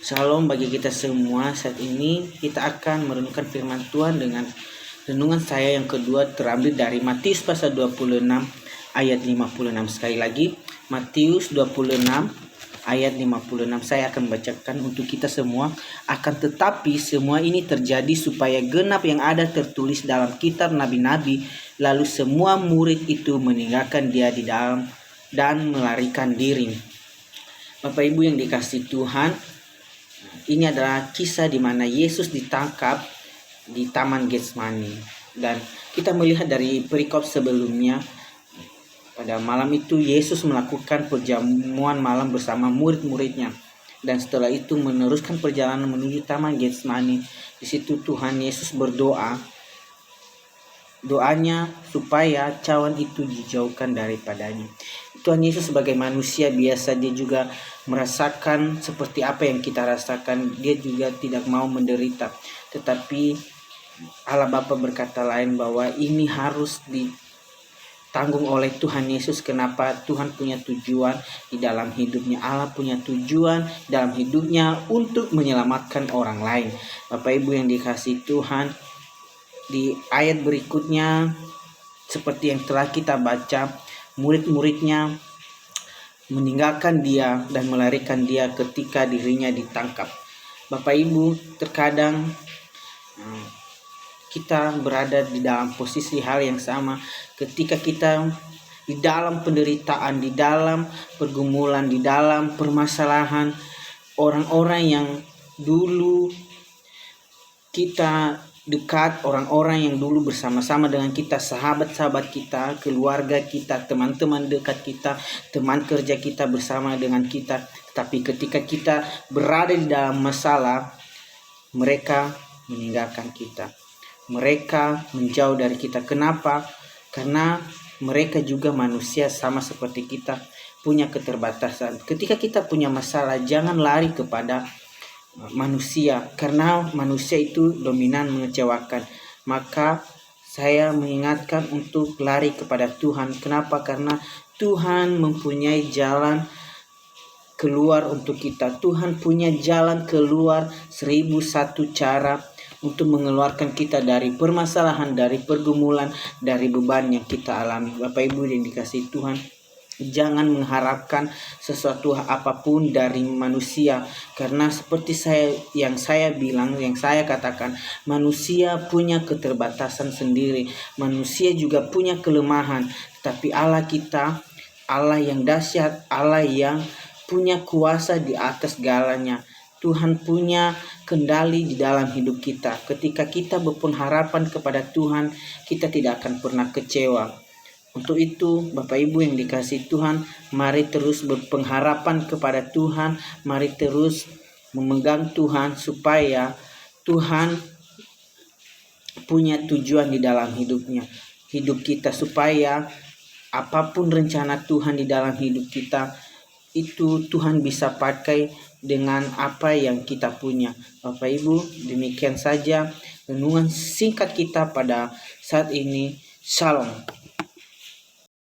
Shalom bagi kita semua. Saat ini kita akan merenungkan firman Tuhan dengan renungan saya yang kedua terambil dari Matius pasal 26 ayat 56. Sekali lagi, Matius 26 ayat 56. Saya akan bacakan untuk kita semua. Akan tetapi semua ini terjadi supaya genap yang ada tertulis dalam kitab nabi-nabi. Lalu semua murid itu meninggalkan dia di dalam dan melarikan diri. Bapak Ibu yang dikasihi Tuhan, ini adalah kisah di mana Yesus ditangkap di Taman Getsemani. Dan kita melihat dari perikop sebelumnya, pada malam itu Yesus melakukan perjamuan malam bersama murid-muridnya. Dan setelah itu meneruskan perjalanan menuju Taman Getsemani. Di situ Tuhan Yesus berdoa. Doanya supaya cawan itu dijauhkan daripadanya. Tuhan Yesus sebagai manusia biasa, dia juga merasakan seperti apa yang kita rasakan. Dia juga tidak mau menderita. Tetapi Allah Bapa berkata lain bahwa ini harus ditanggung oleh Tuhan Yesus. Kenapa? Tuhan punya tujuan di dalam hidupnya. Allah punya tujuan dalam hidupnya untuk menyelamatkan orang lain. Bapak Ibu yang dikasihi Tuhan, di ayat berikutnya seperti yang telah kita baca, murid-muridnya meninggalkan dia dan melarikan dia ketika dirinya ditangkap. Bapak Ibu, terkadang kita berada di dalam posisi hal yang sama ketika kita di dalam penderitaan, di dalam pergumulan, di dalam permasalahan. Orang-orang yang dulu kita dekat, orang-orang yang dulu bersama-sama dengan kita, sahabat-sahabat kita, keluarga kita, teman-teman dekat kita, teman kerja kita bersama dengan kita. Tapi ketika kita berada di dalam masalah, mereka meninggalkan kita. Mereka menjauh dari kita. Kenapa? Karena mereka juga manusia sama seperti kita, punya keterbatasan. Ketika kita punya masalah, jangan lari kepada manusia, karena manusia itu dominan, mengecewakan. Maka saya mengingatkan untuk lari kepada Tuhan. Kenapa? Karena Tuhan mempunyai jalan keluar untuk kita. Tuhan punya jalan keluar 1001 cara untuk mengeluarkan kita dari permasalahan, dari pergumulan, dari beban yang kita alami. Bapak Ibu yang dikasihi Tuhan, jangan mengharapkan sesuatu apapun dari manusia, karena seperti yang saya bilang, yang saya katakan, manusia punya keterbatasan sendiri, manusia juga punya kelemahan. Tapi Allah kita, Allah yang dahsyat, Allah yang punya kuasa di atas segalanya. Tuhan punya kendali di dalam hidup kita. Ketika kita berpengharapan kepada Tuhan, kita tidak akan pernah kecewa. Untuk itu, Bapak Ibu yang dikasihi Tuhan, mari terus berpengharapan kepada Tuhan, mari terus memegang Tuhan supaya Tuhan punya tujuan di dalam hidup kita, supaya apapun rencana Tuhan di dalam hidup kita, itu Tuhan bisa pakai dengan apa yang kita punya. Bapak Ibu, demikian saja renungan singkat kita pada saat ini. Shalom.